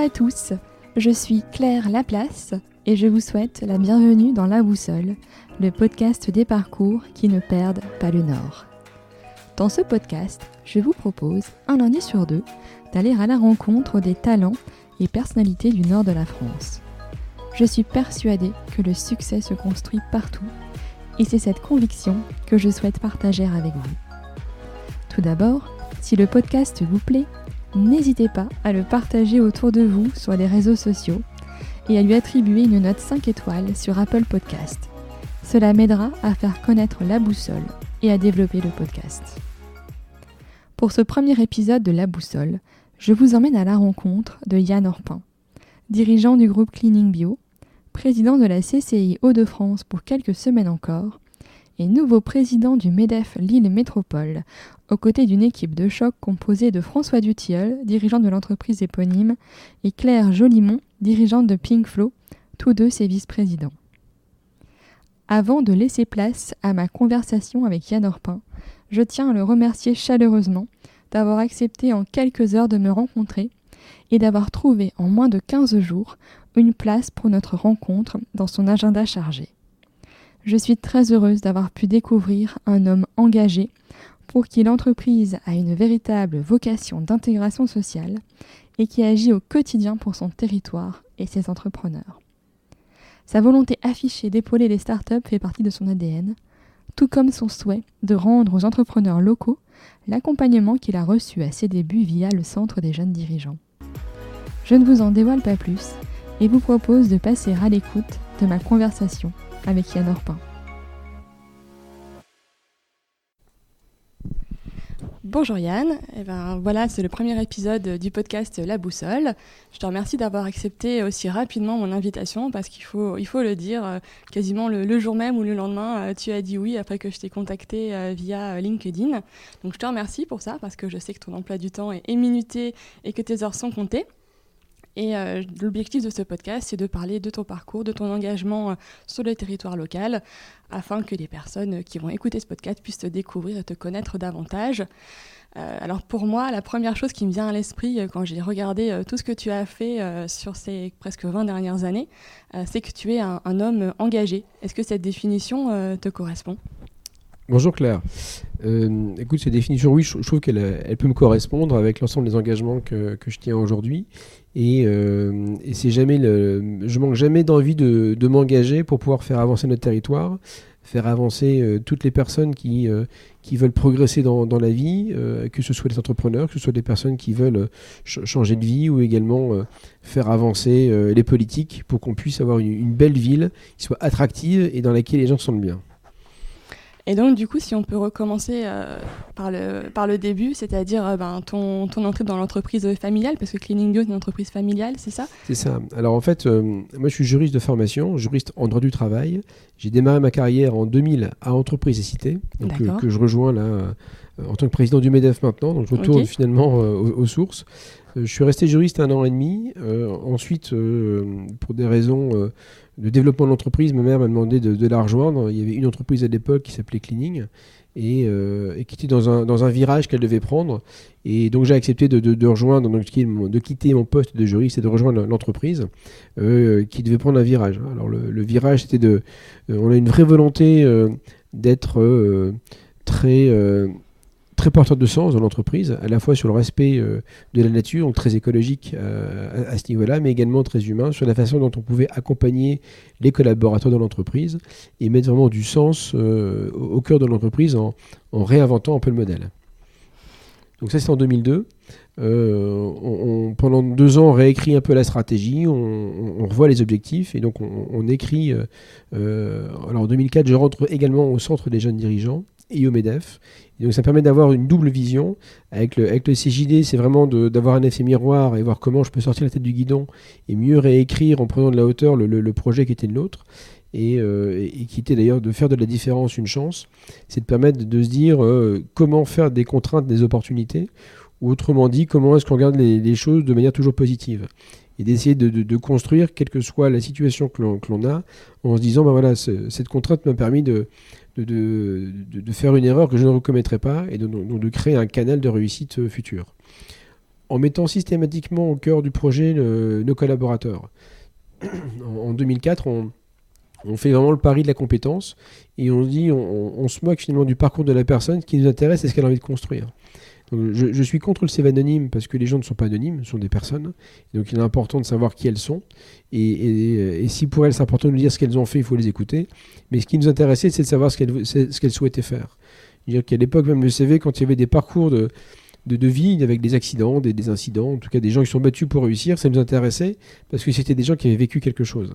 à tous, je suis Claire Laplace et je vous souhaite la bienvenue dans La Boussole, le podcast des parcours qui ne perdent pas le nord. Dans ce podcast, je vous propose, un lundi sur deux, d'aller à la rencontre des talents et personnalités du nord de la France. Je suis persuadée que le succès se construit partout et c'est cette conviction que je souhaite partager avec vous. Tout d'abord, si le podcast vous plaît, n'hésitez pas à le partager autour de vous sur les réseaux sociaux et à lui attribuer une note 5 étoiles sur Apple Podcast. Cela m'aidera à faire connaître La Boussole et à développer le podcast. Pour ce premier épisode de La Boussole, je vous emmène à la rencontre de Yann Orpin, dirigeant du groupe Cleaning Bio, président de la CCI Hauts-de-France pour quelques semaines encore, et nouveau président du MEDEF Lille Métropole, aux côtés d'une équipe de choc composée de François Dutilleul, dirigeant de l'entreprise éponyme, et Claire Jolimont, dirigeante de Pinkflow, tous deux ses vice-présidents. Avant de laisser place à ma conversation avec Yann Orpin, je tiens à le remercier chaleureusement d'avoir accepté en quelques heures de me rencontrer et d'avoir trouvé en moins de 15 jours une place pour notre rencontre dans son agenda chargé. Je suis très heureuse d'avoir pu découvrir un homme engagé pour qui l'entreprise a une véritable vocation d'intégration sociale et qui agit au quotidien pour son territoire et ses entrepreneurs. Sa volonté affichée d'épauler les startups fait partie de son ADN, tout comme son souhait de rendre aux entrepreneurs locaux l'accompagnement qu'il a reçu à ses débuts via le Centre des jeunes dirigeants. Je ne vous en dévoile pas plus et vous propose de passer à l'écoute de ma conversation avec Yann Orpin. Bonjour Yann, voilà, c'est le premier épisode du podcast La Boussole. Je te remercie d'avoir accepté aussi rapidement mon invitation parce qu'il faut le dire, quasiment le jour même ou le lendemain, tu as dit oui après que je t'ai contacté via LinkedIn. Donc je te remercie pour ça parce que je sais que ton emploi du temps est minuté et que tes heures sont comptées. Et l'objectif de ce podcast, c'est de parler de ton parcours, de ton engagement sur le territoire local, afin que les personnes qui vont écouter ce podcast puissent te découvrir et te connaître davantage. Alors pour moi, la première chose qui me vient à l'esprit quand j'ai regardé tout ce que tu as fait sur ces presque 20 dernières années, c'est que tu es un homme engagé. Est-ce que cette définition te correspond ? Bonjour Claire. Écoute, cette définition, oui, je trouve qu'elle peut me correspondre avec l'ensemble des engagements que je tiens aujourd'hui. Et c'est jamais je manque jamais d'envie de m'engager pour pouvoir faire avancer notre territoire, faire avancer toutes les personnes qui veulent progresser dans la vie, que ce soit des entrepreneurs, que ce soit des personnes qui veulent changer de vie ou également faire avancer les politiques pour qu'on puisse avoir une belle ville qui soit attractive et dans laquelle les gens se sentent bien. Et donc, du coup, si on peut recommencer par le début, c'est-à-dire ton entrée dans l'entreprise familiale, parce que Cleaning Bio est une entreprise familiale, c'est ça ? C'est ça. Alors en fait, moi je suis juriste de formation, juriste en droit du travail. J'ai démarré ma carrière en 2000 à Entreprises et Cités, donc, que je rejoins là en tant que président du MEDEF maintenant, donc je retourne finalement aux sources. Je suis resté juriste 1 an et demi. Ensuite, pour des raisons de développement de l'entreprise, ma mère m'a demandé de la rejoindre. Il y avait une entreprise à l'époque qui s'appelait Cleaning et qui était dans un virage qu'elle devait prendre. Et donc j'ai accepté de rejoindre, donc, de quitter mon poste de juriste et de rejoindre l'entreprise qui devait prendre un virage. Alors le virage, c'était on a une vraie volonté d'être très porteur de sens dans l'entreprise, à la fois sur le respect de la nature, donc très écologique à ce niveau-là, mais également très humain, sur la façon dont on pouvait accompagner les collaborateurs dans l'entreprise et mettre vraiment du sens au cœur de l'entreprise en réinventant un peu le modèle. Donc ça, c'est en 2002. Pendant 2 ans, on réécrit un peu la stratégie, on revoit les objectifs et donc on écrit. Alors en 2004, je rentre également au Centre des jeunes dirigeants et au MEDEF. Et donc ça permet d'avoir une double vision. Avec le CJD, c'est vraiment d'avoir un effet miroir et voir comment je peux sortir la tête du guidon et mieux réécrire en prenant de la hauteur le projet qui était le nôtre. Et qui était d'ailleurs de faire de la différence une chance. C'est de permettre de se dire comment faire des contraintes des opportunités, ou autrement dit, comment est-ce qu'on regarde les choses de manière toujours positive. Et d'essayer de construire, quelle que soit la situation que l'on a, en se disant, voilà, cette contrainte m'a permis de faire une erreur que je ne recommettrai pas, et donc de créer un canal de réussite futur. en mettant systématiquement au cœur du projet nos collaborateurs. En 2004, on fait vraiment le pari de la compétence et on dit, on se moque finalement du parcours de la personne. Ce qui nous intéresse, c'est ce qu'elle a envie de construire. Donc, je suis contre le CV anonyme parce que les gens ne sont pas anonymes, ce sont des personnes. Donc il est important de savoir qui elles sont. Et si pour elles c'est important de nous dire ce qu'elles ont fait, il faut les écouter. Mais ce qui nous intéressait, c'est de savoir ce qu'elles souhaitaient faire. C'est-à-dire qu'à l'époque, même le CV, quand il y avait des parcours de vie avec des accidents, des incidents, en tout cas des gens qui sont battus pour réussir, ça nous intéressait parce que c'était des gens qui avaient vécu quelque chose.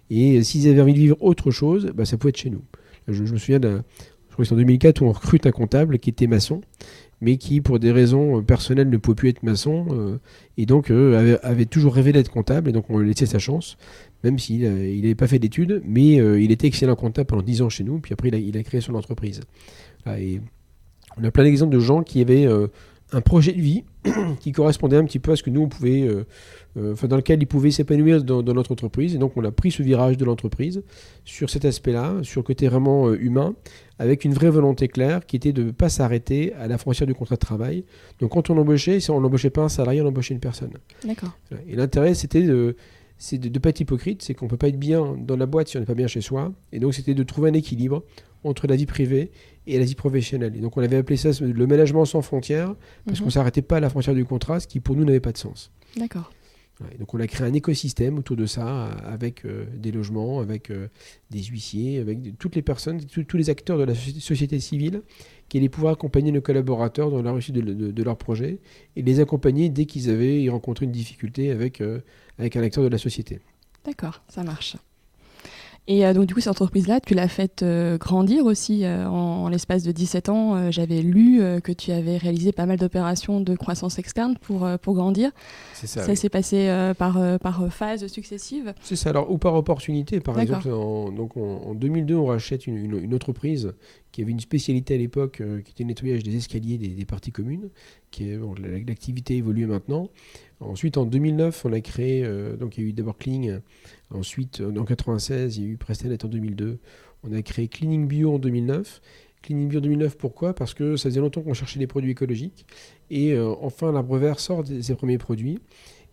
Et s'ils avaient envie de vivre autre chose, ça pouvait être chez nous. Je me souviens je crois que c'est en 2004 où on recrute un comptable qui était maçon, mais qui, pour des raisons personnelles, ne pouvait plus être maçon, et donc avait toujours rêvé d'être comptable, et donc on lui laissait sa chance, même s'il n'avait pas fait d'études, mais il était excellent comptable pendant 10 ans chez nous, puis après il a créé son entreprise. Et on a plein d'exemples de gens qui avaient un projet de vie qui correspondait un petit peu à ce que nous on pouvait, dans lequel ils pouvaient s'épanouir dans notre entreprise. Et donc on a pris ce virage de l'entreprise sur cet aspect-là, sur le côté vraiment humain, avec une vraie volonté claire qui était de ne pas s'arrêter à la frontière du contrat de travail. Donc quand on embauchait, on n'embauchait pas un salarié, on embauchait une personne. D'accord. Et l'intérêt, c'était de ne pas être hypocrite, c'est qu'on ne peut pas être bien dans la boîte si on n'est pas bien chez soi. Et donc c'était de trouver un équilibre entre la vie privée et la vie professionnelle. Et donc on avait appelé ça le management sans frontières, parce qu'on ne s'arrêtait pas à la frontière du contrat, ce qui pour nous n'avait pas de sens. D'accord. Et donc on a créé un écosystème autour de ça, avec des logements, avec des huissiers, avec toutes les personnes, tous les acteurs de la société civile qui allaient pouvoir accompagner nos collaborateurs dans la réussite de leur projet et les accompagner dès qu'ils avaient rencontré une difficulté avec un acteur de la société. D'accord, ça marche. Et donc du coup, cette entreprise-là, tu l'as faite grandir aussi en l'espace de 17 ans. J'avais lu que tu avais réalisé pas mal d'opérations de croissance externe pour grandir. C'est ça. Ça s'est passé par phases successives. C'est ça, alors, ou par opportunité. Par exemple, en 2002, on rachète une entreprise qui avait une spécialité à l'époque, qui était le nettoyage des escaliers des parties communes. L'activité évolue maintenant. Ensuite, en 2009, on a créé, donc il y a eu d'abord Kling. Ensuite, en 1996, il y a eu Prestanet en 2002. On a créé Cleaning Bio en 2009. Cleaning Bio en 2009, pourquoi ? Parce que ça faisait longtemps qu'on cherchait des produits écologiques. Et enfin, l'Arbre Vert sort ses premiers produits.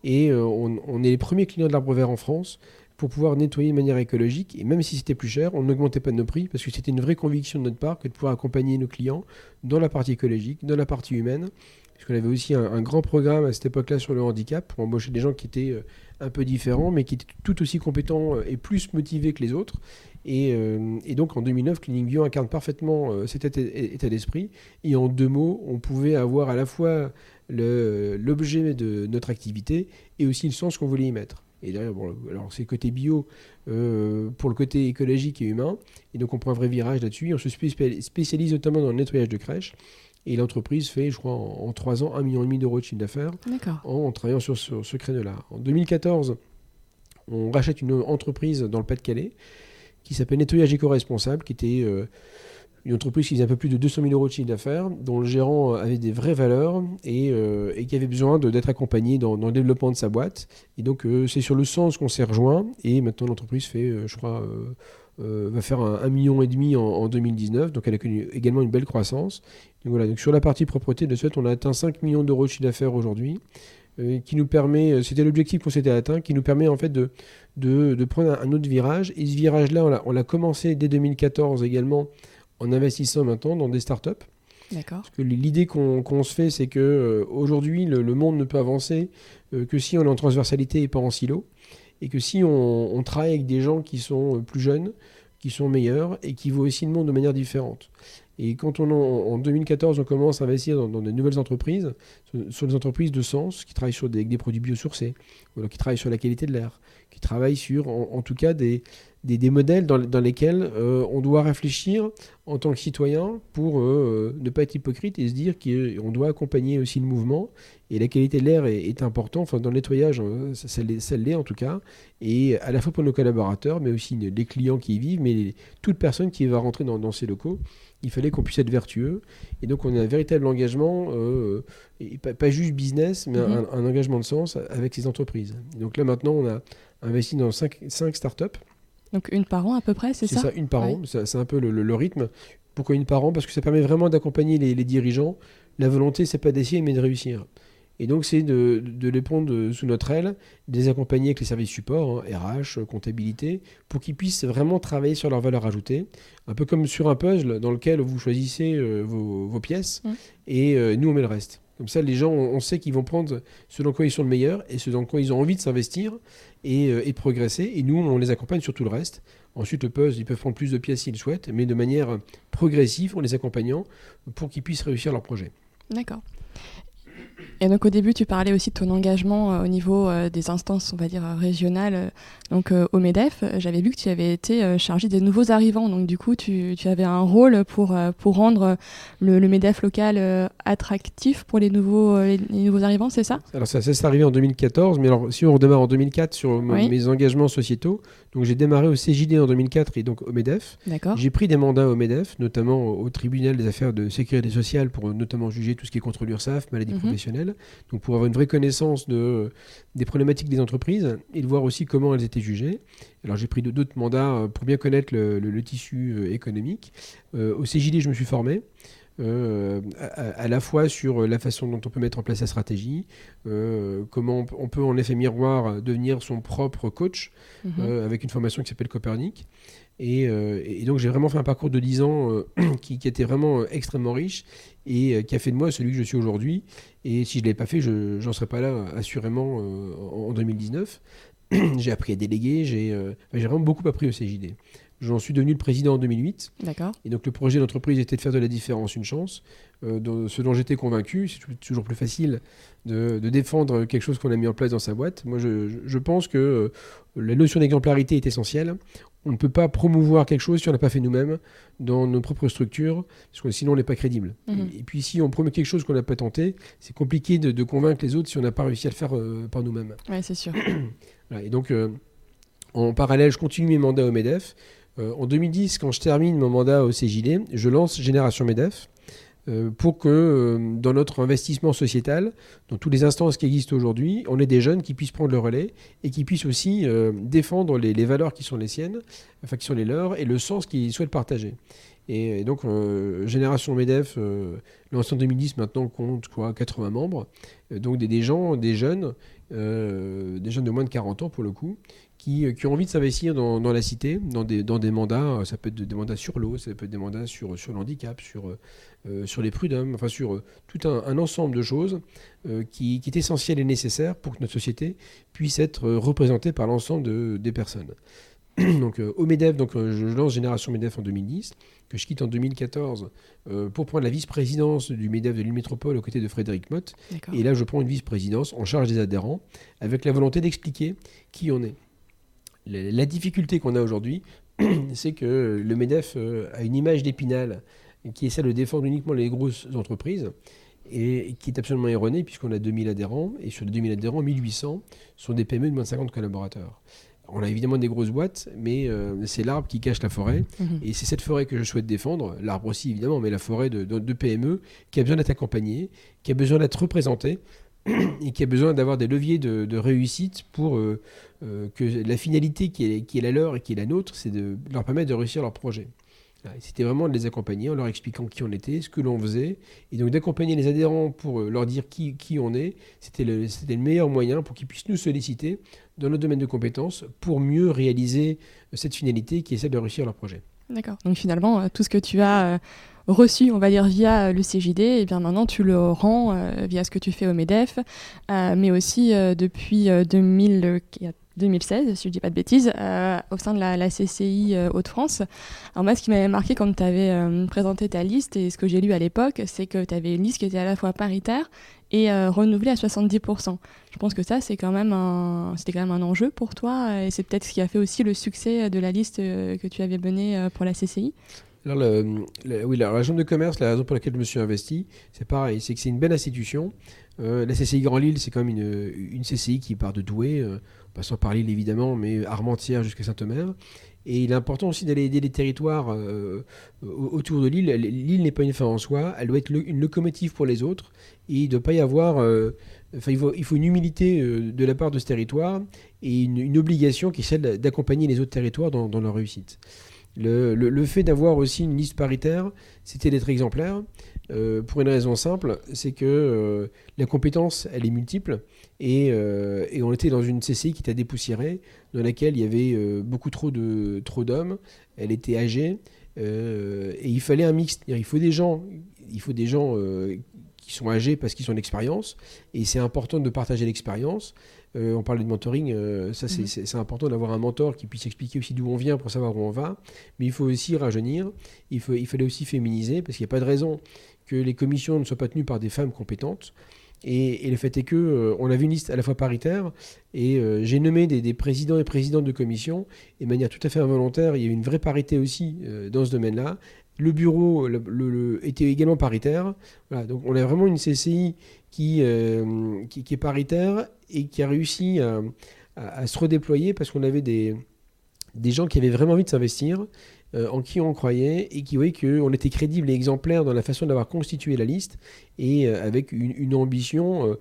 Et on est les premiers clients de l'Arbre Vert en France pour pouvoir nettoyer de manière écologique. Et même si c'était plus cher, on n'augmentait pas nos prix parce que c'était une vraie conviction de notre part que de pouvoir accompagner nos clients dans la partie écologique, dans la partie humaine. Parce qu'on avait aussi un grand programme à cette époque-là sur le handicap pour embaucher des gens qui étaient un peu différents, mais qui étaient tout aussi compétents et plus motivés que les autres. Et donc en 2009, Cleaning Bio incarne parfaitement cet état d'esprit. Et en 2 mots, on pouvait avoir à la fois l'objet de notre activité et aussi le sens qu'on voulait y mettre. Et derrière, alors c'est le côté bio pour le côté écologique et humain. Et donc on prend un vrai virage là-dessus. On se spécialise notamment dans le nettoyage de crèches. Et l'entreprise fait, je crois, en 3 ans, 1,5 million d'euros de chiffre d'affaires en travaillant sur ce créneau-là. En 2014, on rachète une entreprise dans le Pas-de-Calais qui s'appelle Nettoyage Éco-Responsable, qui était une entreprise qui faisait un peu plus de 200 000 euros de chiffre d'affaires, dont le gérant avait des vraies valeurs et qui avait besoin d'être accompagné dans le développement de sa boîte. Et donc, c'est sur le sens qu'on s'est rejoint. Et maintenant, l'entreprise fait, je crois... va faire 1,5 million en 2019, donc elle a connu également une belle croissance. Donc voilà, donc sur la partie propreté, de ce fait, on a atteint 5 millions d'euros de chiffre d'affaires aujourd'hui, qui nous permet, c'était l'objectif qu'on s'était atteint, qui nous permet en fait de prendre un autre virage. Et ce virage-là, on l'a commencé dès 2014 également, en investissant maintenant dans des startups. D'accord. Parce que l'idée qu'on se fait, c'est qu'aujourd'hui, le monde ne peut avancer que si on est en transversalité et pas en silo. Et que si on travaille avec des gens qui sont plus jeunes, qui sont meilleurs et qui voient aussi le monde de manière différente. Et quand en 2014, on commence à investir dans de nouvelles entreprises, sur des entreprises de sens, qui travaillent avec des produits biosourcés, ou alors qui travaillent sur la qualité de l'air, qui travaillent sur, en tout cas, des modèles dans lesquels on doit réfléchir en tant que citoyen pour ne pas être hypocrite et se dire qu'on doit accompagner aussi le mouvement. Et la qualité de l'air est importante. Enfin, dans le nettoyage, ça l'est en tout cas. Et à la fois pour nos collaborateurs, mais aussi les clients qui y vivent, mais toute personne qui va rentrer dans ces locaux. Il fallait qu'on puisse être vertueux. Et donc, on a un véritable engagement, et pas juste business, mais un engagement de sens avec ces entreprises. Et donc là, maintenant, on a investi dans 5 startups. Donc une par an à peu près, c'est ça ? C'est ça, une par an. C'est un peu le rythme. Pourquoi une par an ? Parce que ça permet vraiment d'accompagner les dirigeants. La volonté, c'est pas d'essayer, mais de réussir. Et donc, c'est de les prendre sous notre aile, de les accompagner avec les services support, RH, comptabilité, pour qu'ils puissent vraiment travailler sur leur valeur ajoutée. Un peu comme sur un puzzle dans lequel vous choisissez vos pièces et nous, on met le reste. Comme ça, les gens, on sait qu'ils vont prendre ce dans quoi ils sont le meilleur et ce dans quoi ils ont envie de s'investir et de progresser. Et nous, on les accompagne sur tout le reste. Ensuite, le puzzle, ils peuvent prendre plus de pièces s'ils le souhaitent, mais de manière progressive, en les accompagnant pour qu'ils puissent réussir leur projet. D'accord. Et donc au début, tu parlais aussi de ton engagement au niveau des instances, on va dire, régionales, donc au MEDEF. J'avais vu que tu avais été chargé des nouveaux arrivants, donc du coup, tu avais un rôle pour rendre le MEDEF local attractif pour les nouveaux arrivants, c'est ça ? Alors ça s'est arrivé en 2014, mais alors si on redémarre en 2004 sur mes engagements sociétaux, donc j'ai démarré au CJD en 2004 et donc au MEDEF. D'accord. J'ai pris des mandats au MEDEF, notamment au tribunal des affaires de sécurité sociale pour notamment juger tout ce qui est contre l'URSSAF, maladies professionnelles, donc pour avoir une vraie connaissance des problématiques des entreprises et de voir aussi comment elles étaient jugées. Alors j'ai pris d'autres mandats pour bien connaître le tissu économique. Au CJD, je me suis formé. À la fois sur la façon dont on peut mettre en place la stratégie, comment on peut en effet miroir devenir son propre coach avec une formation qui s'appelle Copernic. Et donc j'ai vraiment fait un parcours de 10 ans qui était vraiment extrêmement riche et qui a fait de moi celui que je suis aujourd'hui. Et si je ne l'avais pas fait, je n'en serais pas là assurément en 2019. J'ai appris à déléguer, j'ai vraiment beaucoup appris au CJD. J'en suis devenu le président en 2008. D'accord. Et donc le projet d'entreprise était de faire de la différence une chance. Ce dont j'étais convaincu, c'est toujours plus facile de défendre quelque chose qu'on a mis en place dans sa boîte. Moi, je pense que la notion d'exemplarité est essentielle. On ne peut pas promouvoir quelque chose si on n'a pas fait nous-mêmes dans nos propres structures, parce que sinon on n'est pas crédible. Et puis si on promeut quelque chose qu'on n'a pas tenté, c'est compliqué de convaincre les autres si on n'a pas réussi à le faire par nous-mêmes. Oui, c'est sûr. Voilà, et donc en parallèle, je continue mes mandats au MEDEF. En 2010, quand je termine mon mandat au CJD, je lance Génération MEDEF pour que dans notre investissement sociétal, dans toutes les instances qui existent aujourd'hui, on ait des jeunes qui puissent prendre le relais et qui puissent aussi défendre les valeurs qui sont les siennes, enfin qui sont les leurs, et le sens qu'ils souhaitent partager. Et donc, Génération MEDEF, lancée en 2010, maintenant compte 80 membres. Donc des jeunes de moins de 40 ans pour le coup, qui ont envie de s'investir dans la cité, dans des mandats. Ça peut être des mandats sur l'eau, ça peut être des mandats sur le handicap, sur les prud'hommes, enfin sur tout un ensemble de choses qui est essentiel et nécessaire pour que notre société puisse être représentée par l'ensemble des personnes. Donc au MEDEF, je lance Génération MEDEF en 2010, que je quitte en 2014 pour prendre la vice-présidence du MEDEF de l'île Métropole aux côtés de Frédéric Motte. D'accord. Et là, je prends une vice-présidence en charge des adhérents avec la volonté d'expliquer qui on est. La difficulté qu'on a aujourd'hui, c'est que le MEDEF a une image d'Épinal qui essaie de défendre uniquement les grosses entreprises et qui est absolument erronée puisqu'on a 2000 adhérents et sur les 2000 adhérents, 1800 sont des PME de moins de 50 collaborateurs. On a évidemment des grosses boîtes, mais c'est l'arbre qui cache la forêt. Et c'est cette forêt que je souhaite défendre, l'arbre aussi évidemment, mais la forêt de PME qui a besoin d'être accompagnée, qui a besoin d'être représentée et qui a besoin d'avoir des leviers de réussite pour que la finalité qui est la leur et qui est la nôtre, c'est de leur permettre de réussir leur projet. C'était vraiment de les accompagner en leur expliquant qui on était, ce que l'on faisait, et donc d'accompagner les adhérents pour leur dire qui on est. C'était le meilleur moyen pour qu'ils puissent nous solliciter dans notre domaine de compétences pour mieux réaliser cette finalité qui est celle de réussir leur projet. D'accord. Donc finalement, tout ce que tu as reçu, on va dire, via le CJD, et bien maintenant tu le rends via ce que tu fais au MEDEF, mais aussi depuis 2016, si je ne dis pas de bêtises, au sein de la CCI Hauts-de-France. Alors moi, ce qui m'avait marqué quand tu avais présenté ta liste, et ce que j'ai lu à l'époque, c'est que tu avais une liste qui était à la fois paritaire et renouvelée à 70%. Je pense que ça, c'était quand même un enjeu pour toi, et c'est peut-être ce qui a fait aussi le succès de la liste que tu avais menée pour la CCI. Alors, la Chambre de commerce, la raison pour laquelle je me suis investi, c'est pareil, c'est que c'est une belle institution. La CCI Grand Lille, c'est quand même une CCI qui part de Douai, passant par Lille évidemment, mais Armentières jusqu'à Saint-Omer. Et il est important aussi d'aller aider les territoires autour de Lille. Lille n'est pas une fin en soi, elle doit être une locomotive pour les autres. Et il ne doit pas y avoir... il faut une humilité de la part de ce territoire et une obligation qui est celle d'accompagner les autres territoires dans leur réussite. Le fait d'avoir aussi une liste paritaire, c'était d'être exemplaire, pour une raison simple, c'est que la compétence, elle est multiple, et on était dans une CCI qui était dépoussiérée, dans laquelle il y avait beaucoup trop d'hommes, elle était âgée, et il fallait un mixte. Il faut des gens qui sont âgés parce qu'ils ont l'expérience, et c'est important de partager l'expérience. On parlait de mentoring, c'est important d'avoir un mentor qui puisse expliquer aussi d'où on vient pour savoir où on va, mais il faut aussi rajeunir, il fallait aussi féminiser, parce qu'il n'y a pas de raison que les commissions ne soient pas tenues par des femmes compétentes. Et le fait est que on avait une liste à la fois paritaire, et j'ai nommé des présidents et présidentes de commission, et de manière tout à fait involontaire, il y a eu une vraie parité aussi dans ce domaine-là. Le bureau était également paritaire. Voilà, donc on a vraiment une CCI qui est paritaire et qui a réussi à se redéployer, parce qu'on avait des gens qui avaient vraiment envie de s'investir, en qui on croyait, et qui voyaient qu'on était crédible et exemplaire dans la façon d'avoir constitué la liste, et avec une ambition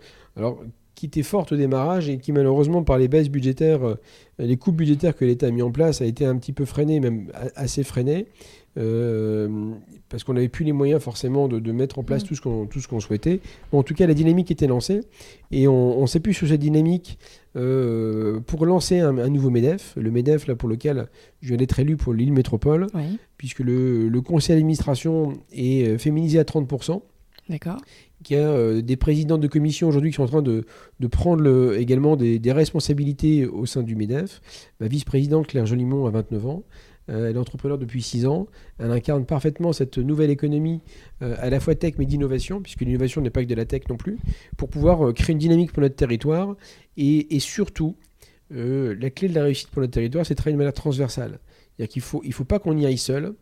qui était forte au démarrage, et qui malheureusement par les baisses budgétaires, les coupes budgétaires que l'État a mis en place, a été un petit peu freinée, même assez freinée, parce qu'on n'avait plus les moyens forcément de mettre en place tout ce qu'on souhaitait. Bon, en tout cas, la dynamique était lancée, et on s'est plus sur cette dynamique pour lancer un nouveau MEDEF, le MEDEF là, pour lequel je viens d'être élu pour Lille Métropole, oui. Puisque le conseil d'administration est féminisé à 30%. D'accord. Il y a des présidents de commission aujourd'hui qui sont en train de prendre également des responsabilités au sein du MEDEF. Ma vice-présidente Claire Jolimont a 29 ans. Elle est entrepreneur depuis 6 ans. Elle incarne parfaitement cette nouvelle économie à la fois tech mais d'innovation, puisque l'innovation n'est pas que de la tech non plus, pour pouvoir créer une dynamique pour notre territoire. Et surtout, la clé de la réussite pour notre territoire, c'est de travailler de manière transversale. C'est-à-dire qu'il ne faut pas qu'on y aille seul,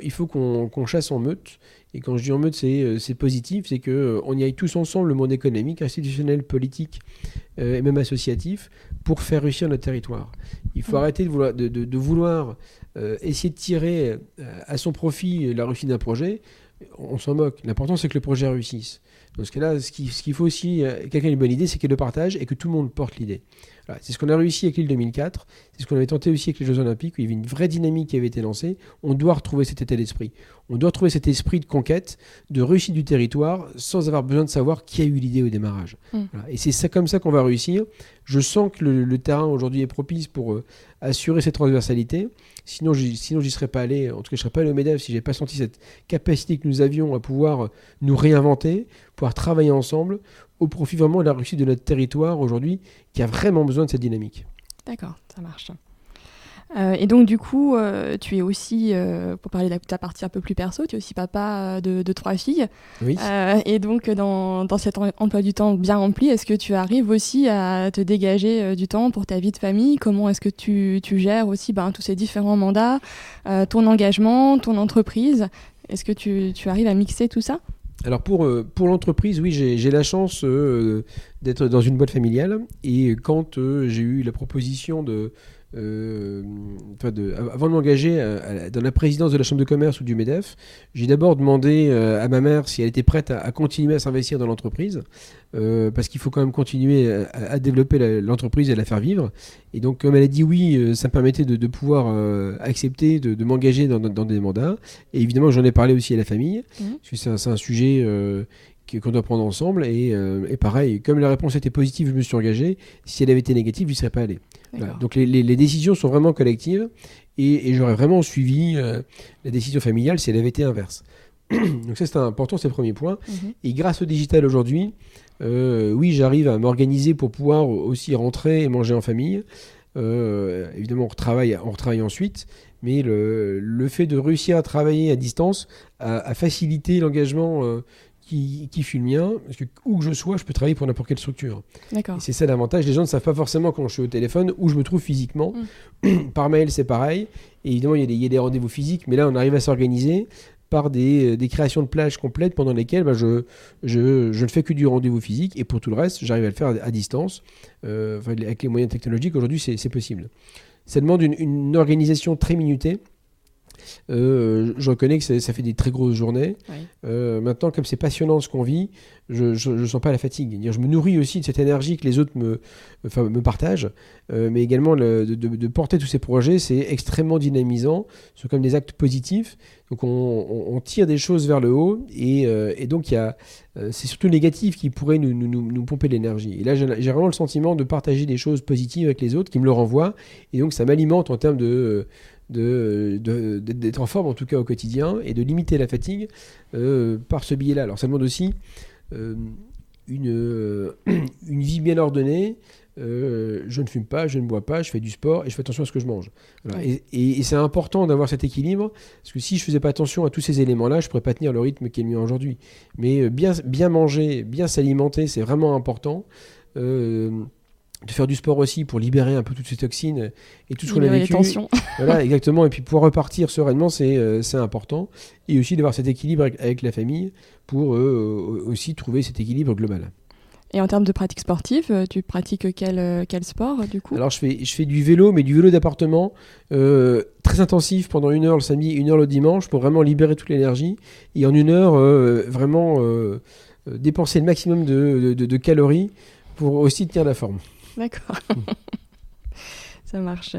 il faut qu'on chasse en meute. Et quand je dis en meute, c'est positif, c'est qu'on y aille tous ensemble, le monde économique, institutionnel, politique et même associatif, pour faire réussir notre territoire. Il faut arrêter de vouloir essayer de tirer à son profit la réussite d'un projet. On s'en moque. L'important, c'est que le projet réussisse. Dans ce cas-là, ce qu'il faut aussi, quelqu'un a une bonne idée, c'est qu'il le partage et que tout le monde porte l'idée. Voilà, c'est ce qu'on a réussi avec l'île 2004, c'est ce qu'on avait tenté aussi avec les Jeux Olympiques, où il y avait une vraie dynamique qui avait été lancée. On doit retrouver cet état d'esprit. On doit retrouver cet esprit de conquête, de réussite du territoire, sans avoir besoin de savoir qui a eu l'idée au démarrage. Voilà. Et c'est comme ça qu'on va réussir. Je sens que le terrain aujourd'hui est propice pour assurer cette transversalité. Sinon, j'y serais pas allé. En tout cas, je serais pas allé au MEDEF si j'avais pas senti cette capacité que nous avions à pouvoir nous réinventer, pouvoir travailler ensemble au profit vraiment de la réussite de notre territoire aujourd'hui, qui a vraiment besoin de cette dynamique. D'accord, ça marche. Et donc du coup, tu es aussi, pour parler de ta partie un peu plus perso, tu es aussi papa de 3 filles. Oui. Et donc dans cet emploi du temps bien rempli, est-ce que tu arrives aussi à te dégager du temps pour ta vie de famille ? Comment est-ce que tu gères aussi tous ces différents mandats, ton engagement, ton entreprise ? Est-ce que tu arrives à mixer tout ça ? Alors pour l'entreprise, oui, j'ai la chance d'être dans une boîte familiale, et quand j'ai eu la proposition avant de m'engager dans la présidence de la Chambre de commerce ou du MEDEF, j'ai d'abord demandé à ma mère si elle était prête à continuer à s'investir dans l'entreprise, parce qu'il faut quand même continuer à développer l'entreprise et à la faire vivre. Et donc, comme elle a dit oui, ça me permettait de pouvoir accepter de m'engager dans des mandats. Et évidemment, j'en ai parlé aussi à la famille, parce que c'est un sujet qu'on doit prendre ensemble. Et pareil, comme la réponse était positive, je me suis engagé. Si elle avait été négative, je n'y serais pas allé. Voilà. Donc les décisions sont vraiment collectives, et j'aurais vraiment suivi la décision familiale si elle avait été inverse. Donc ça, c'est important, c'est le premier point. Et grâce au digital aujourd'hui, oui, j'arrive à m'organiser pour pouvoir aussi rentrer et manger en famille. Évidemment, on retravaille ensuite, mais le fait de réussir à travailler à distance a facilité l'engagement qui fut le mien, parce que où que je sois, je peux travailler pour n'importe quelle structure. D'accord. Et c'est ça l'avantage. Les gens ne savent pas forcément quand je suis au téléphone où je me trouve physiquement. Par mail, c'est pareil. Et évidemment, il y a des rendez-vous physiques, mais là, on arrive à s'organiser par des créations de plages complètes pendant lesquelles je ne fais que du rendez-vous physique, et pour tout le reste, j'arrive à le faire à distance. Avec les moyens technologiques, aujourd'hui, c'est possible. Ça demande une organisation très minutée. Je reconnais que ça fait des très grosses journées. Oui. Maintenant, comme c'est passionnant ce qu'on vit, je ne sens pas la fatigue. Je me nourris aussi de cette énergie que les autres me partagent, mais également de porter tous ces projets, c'est extrêmement dynamisant. Ce sont comme des actes positifs. Donc on tire des choses vers le haut et donc c'est surtout le négatif qui pourrait nous pomper l'énergie. Et là, j'ai vraiment le sentiment de partager des choses positives avec les autres qui me le renvoient. Et donc ça m'alimente en termes d'être en forme en tout cas au quotidien et de limiter la fatigue par ce biais-là. Alors ça demande aussi une vie bien ordonnée. Je ne fume pas, je ne bois pas, je fais du sport et je fais attention à ce que je mange. Voilà. Ouais. Et c'est important d'avoir cet équilibre parce que si je ne faisais pas attention à tous ces éléments-là, je ne pourrais pas tenir le rythme qui est le mien aujourd'hui. Mais bien manger, bien s'alimenter, c'est vraiment important. De faire du sport aussi pour libérer un peu toutes ces toxines et tout ce qu'on a Libérer les vécu. tensions. Voilà, exactement. Et puis pouvoir repartir sereinement, c'est important. Et aussi d'avoir cet équilibre avec la famille pour aussi trouver cet équilibre global. Et en termes de pratique sportive, tu pratiques quel sport du coup? Alors je fais du vélo, mais du vélo d'appartement très intensif pendant 1 heure le samedi, 1 heure le dimanche pour vraiment libérer toute l'énergie. Et en 1 heure, vraiment dépenser le maximum de calories pour aussi tenir la forme. D'accord. Ça marche.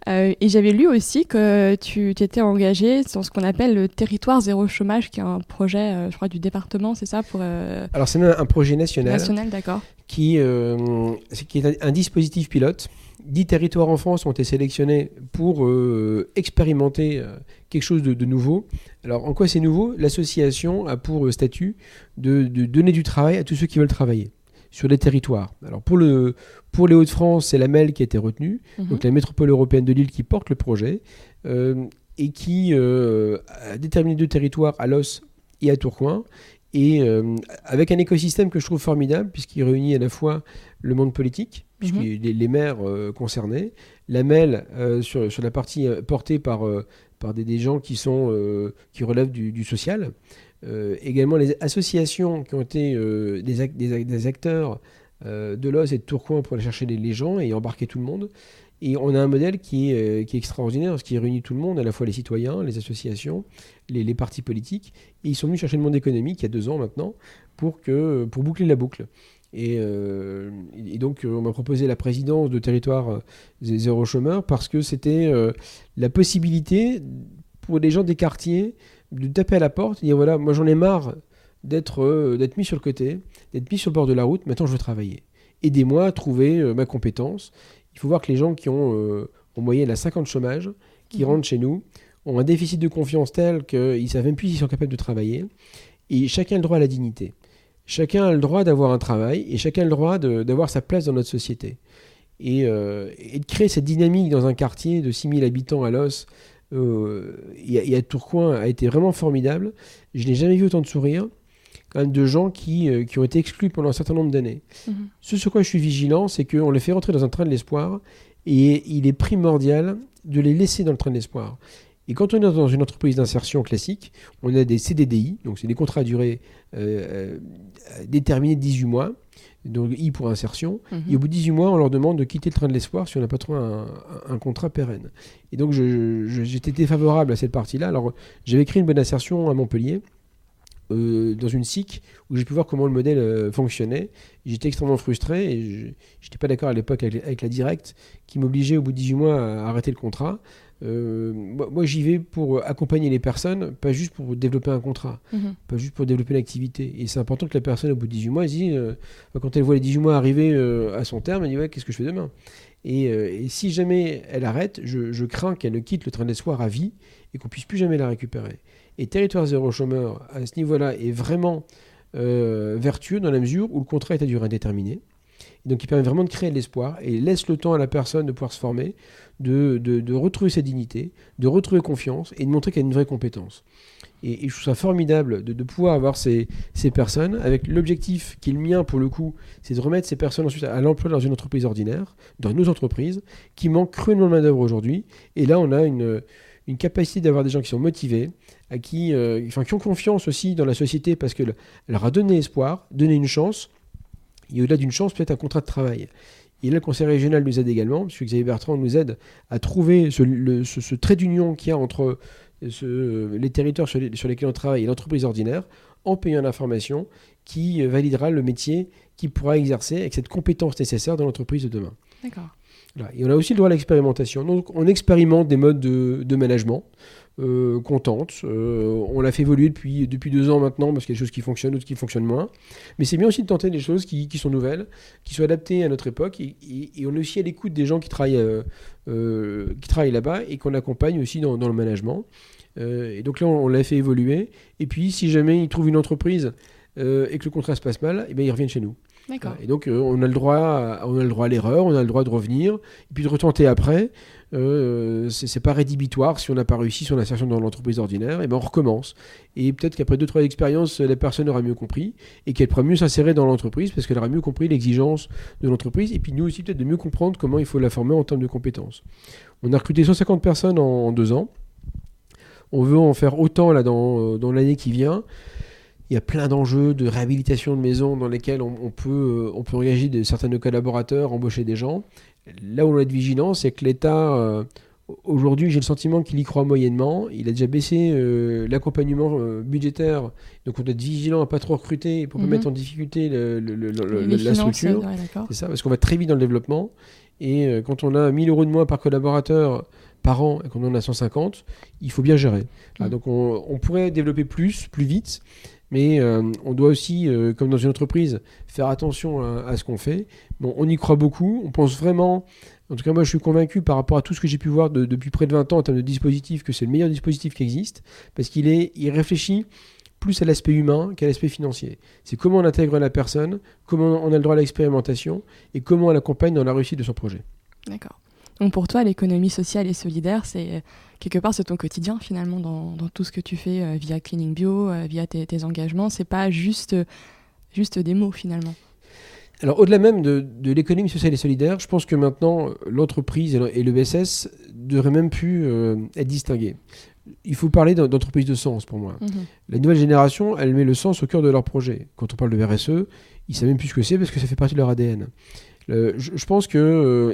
Et j'avais lu aussi que tu t'étais engagé dans ce qu'on appelle le territoire zéro chômage, qui est un projet, je crois, du département, c'est ça pour Alors c'est même un projet national d'accord. qui est un dispositif pilote. 10 territoires en France ont été sélectionnés pour expérimenter quelque chose de nouveau. Alors en quoi c'est nouveau? L'association a pour statut de donner du travail à tous ceux qui veulent travailler sur les territoires. Alors pour les Hauts-de-France, c'est la MEL qui a été retenue, donc la métropole européenne de Lille qui porte le projet et qui a déterminé 2 territoires à Los et à Tourcoing, et avec un écosystème que je trouve formidable puisqu'il réunit à la fois le monde politique, puisque les maires concernés, la MEL sur la partie portée par des gens qui relèvent du social. Également les associations qui ont été des acteurs de Los et de Tourcoing pour aller chercher les gens et embarquer tout le monde. Et on a un modèle qui est extraordinaire, parce qu'il réunit tout le monde, à la fois les citoyens, les associations, les partis politiques. Et ils sont venus chercher le monde économique il y a 2 ans maintenant pour boucler la boucle. Et donc on m'a proposé la présidence de territoire zéro chômeur parce que c'était la possibilité pour les gens des quartiers de taper à la porte et dire voilà, moi j'en ai marre d'être mis sur le côté, d'être mis sur le bord de la route, maintenant je veux travailler. Aidez-moi à trouver ma compétence. Il faut voir que les gens qui ont en moyenne 5 ans de chômage, qui rentrent chez nous, ont un déficit de confiance tel qu'ils ne savent même plus s'ils sont capables de travailler. Et chacun a le droit à la dignité. Chacun a le droit d'avoir un travail et chacun a le droit d'avoir sa place dans notre société. Et de créer cette dynamique dans un quartier de 6000 habitants à Los et à Tourcoing a été vraiment formidable. Je n'ai jamais vu autant de sourires quand même de gens qui ont été exclus pendant un certain nombre d'années. Ce sur quoi je suis vigilant, c'est qu'on les fait rentrer dans un train de l'espoir et il est primordial de les laisser dans le train de l'espoir. Et quand on est dans une entreprise d'insertion classique, on a des CDDI, donc c'est des contrats à durée déterminés de 18 mois, donc I pour insertion, et au bout de 18 mois, on leur demande de quitter le train de l'espoir si on n'a pas trouvé un contrat pérenne. Et donc j'étais défavorable à cette partie-là. Alors j'avais créé une bonne insertion à Montpellier, dans une SIC où j'ai pu voir comment le modèle fonctionnait. J'étais extrêmement frustré et je n'étais pas d'accord à l'époque avec la directe qui m'obligeait au bout de 18 mois à arrêter le contrat. Moi j'y vais pour accompagner les personnes, pas juste pour développer un contrat, pas juste pour développer une activité. Et c'est important que la personne au bout de 18 mois, elle se dit, quand elle voit les 18 mois arriver à son terme, elle dit ouais, qu'est-ce que je fais demain? Et si jamais elle arrête, je crains qu'elle ne quitte le train de l'espoir à vie et qu'on puisse plus jamais la récupérer. Et Territoire zéro chômeur, à ce niveau-là, est vraiment vertueux dans la mesure où le contrat est à durée indéterminée. Et donc il permet vraiment de créer de l'espoir et laisse le temps à la personne de pouvoir se former, de retrouver sa dignité, de retrouver confiance et de montrer qu'elle a une vraie compétence. Et je trouve ça formidable de pouvoir avoir ces personnes avec l'objectif qui est le mien pour le coup, c'est de remettre ces personnes ensuite à l'emploi dans une entreprise ordinaire, dans nos entreprises, qui manquent cruellement de main-d'œuvre aujourd'hui. Et là, on a une capacité d'avoir des gens qui sont motivés, qui ont confiance aussi dans la société parce qu'elle leur a donné espoir, donné une chance, et au-delà d'une chance, peut-être un contrat de travail. Et là, le conseil régional nous aide également, parce que Xavier Bertrand nous aide à trouver ce trait d'union qu'il y a entre les territoires sur lesquels on travaille et l'entreprise ordinaire en payant l'information qui validera le métier qu'il pourra exercer avec cette compétence nécessaire dans l'entreprise de demain. D'accord. Voilà. Et on a aussi le droit à l'expérimentation. Donc on expérimente des modes de management qu'on tente. On l'a fait évoluer depuis 2 ans maintenant parce qu'il y a des choses qui fonctionnent, d'autres qui fonctionnent moins. Mais c'est bien aussi de tenter des choses qui sont nouvelles, qui sont adaptées à notre époque. Et on est aussi à l'écoute des gens qui travaillent là-bas et qu'on accompagne aussi dans le management. Et donc là, on l'a fait évoluer. Et puis, si jamais ils trouvent une entreprise et que le contrat se passe mal, eh bien, ils reviennent chez nous. D'accord. Et donc, on a le droit à l'erreur, on a le droit de revenir, et puis de retenter après. C'est pas rédhibitoire si on n'a pas réussi son insertion dans l'entreprise ordinaire, et ben on recommence. Et peut-être qu'après 2-3 expériences, la personne aura mieux compris et qu'elle pourra mieux s'insérer dans l'entreprise parce qu'elle aura mieux compris l'exigence de l'entreprise, et puis nous aussi peut-être de mieux comprendre comment il faut la former en termes de compétences. On a recruté 150 personnes en 2 ans. On veut en faire autant là dans l'année qui vient. Il y a plein d'enjeux de réhabilitation de maisons dans lesquels on peut engager certains de nos collaborateurs, embaucher des gens. Là où on doit être vigilant, c'est que l'État, aujourd'hui, j'ai le sentiment qu'il y croit moyennement. Il a déjà baissé l'accompagnement budgétaire. Donc on doit être vigilant à ne pas trop recruter pour ne pas mettre en difficulté la structure. Ouais, c'est ça, parce qu'on va très vite dans le développement. Et quand on a 1 000 € de moins par collaborateur par an et qu'on en a 150, il faut bien gérer. Donc on pourrait développer plus vite. Mais on doit aussi, comme dans une entreprise, faire attention à ce qu'on fait. Bon, on y croit beaucoup, on pense vraiment, en tout cas moi je suis convaincu par rapport à tout ce que j'ai pu voir depuis près de 20 ans en termes de dispositifs, que c'est le meilleur dispositif qui existe, parce il réfléchit plus à l'aspect humain qu'à l'aspect financier. C'est comment on intègre la personne, comment on a le droit à l'expérimentation, et comment on l'accompagne dans la réussite de son projet. D'accord. Donc pour toi, l'économie sociale et solidaire, c'est quelque part c'est ton quotidien finalement dans tout ce que tu fais via Cleaning Bio, via tes engagements. C'est pas juste des mots finalement. Alors au-delà même de l'économie sociale et solidaire, je pense que maintenant l'entreprise et le BSS devraient même plus être distingués. Il faut parler d'entreprise de sens pour moi. La nouvelle génération, elle met le sens au cœur de leur projet. Quand on parle de RSE, ils ne savent même plus ce que c'est parce que ça fait partie de leur ADN. Je pense que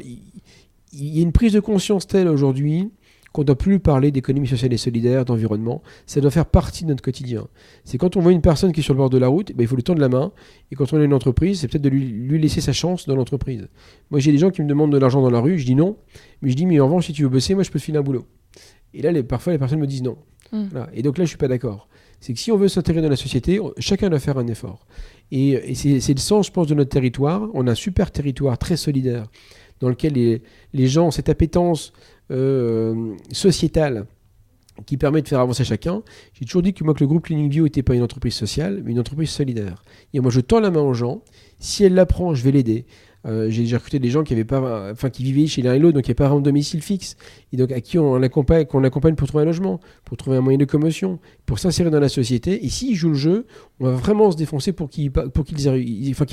il y a une prise de conscience telle aujourd'hui qu'on ne doit plus parler d'économie sociale et solidaire, d'environnement. Ça doit faire partie de notre quotidien. C'est quand on voit une personne qui est sur le bord de la route, il faut lui tendre la main. Et quand on a une entreprise, c'est peut-être de lui laisser sa chance dans l'entreprise. Moi, j'ai des gens qui me demandent de l'argent dans la rue. Je dis non. Mais je dis, mais en revanche, si tu veux bosser, moi, je peux te filer un boulot. Et là, parfois, les personnes me disent non. Voilà. Et donc là, je ne suis pas d'accord. C'est que si on veut s'intégrer dans la société, chacun doit faire un effort. Et c'est le sens, je pense, de notre territoire. On a un super territoire très solidaire dans lequel les gens ont cette appétence sociétale qui permet de faire avancer chacun. J'ai toujours dit que le groupe Cleaning Bio n'était pas une entreprise sociale, mais une entreprise solidaire. Et moi, je tends la main aux gens. Si elle l'apprend, je vais l'aider. J'ai déjà recruté des gens qui vivaient chez l'un et l'autre, donc il n'y a pas vraiment de domicile fixe, et donc à qui qu'on accompagne pour trouver un logement, pour trouver un moyen de locomotion, pour s'insérer dans la société. Et s'ils jouent le jeu, on va vraiment se défoncer pour qu'ils